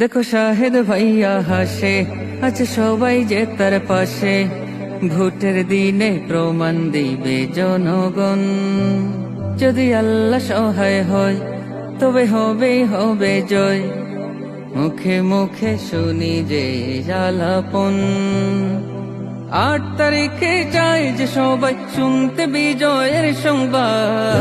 দেখো শাহেদ ভাইয়া হাসে, আছে সবাই যে তার পাশে। ভোটের দিনে প্রমাণ দিবে জনগণ, যদি আল্লাহ সহায় হয় তবে হবে জয়। মুখে মুখে শুনি যে আলাপন, 8 তারিখে চাই যে সবাই শুনতে বিজয়ের সংবাদ।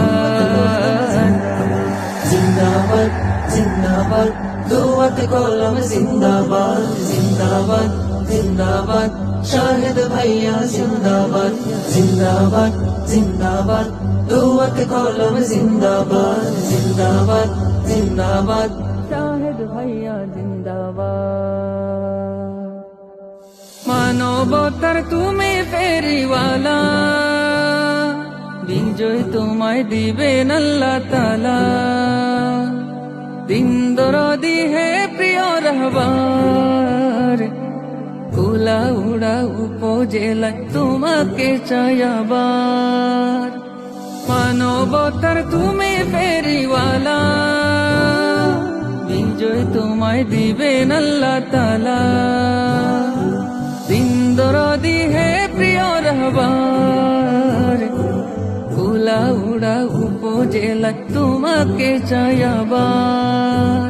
জিন্দাবাদ জিন্দাবাদ দোয়াতে কলম জিন্দাবাদ জিন্দাবাদ জিন্দাবাদ শাহেদ ভাইয়া জিন্দাবাদ জিন্দাবাদ জিন্দাবাদ দোয়াতে কলম জিন্দাবাদ জিন্দাবাদ জিন্দাবাদ শাহেদ ভাইয়া জিন্দাবাদ। মানবতার তুমি ফেরিওয়ালা, বিজয় তোমায় দিবেন আল্লাহ তাআলা। দিন দরদি হে প্রিয় রাহবার, কুলাউড়া উপজেলায় তোমাকে চাই আবার। মানবতার তুমি ফেরিওয়ালা, বিজয় তোমায় দিবেন আল্লাহ তাআলা। দিন দরদি হে প্রিয় রাহবার, কুলাউড়া উপজেলায় তোমাকে চাই আবার।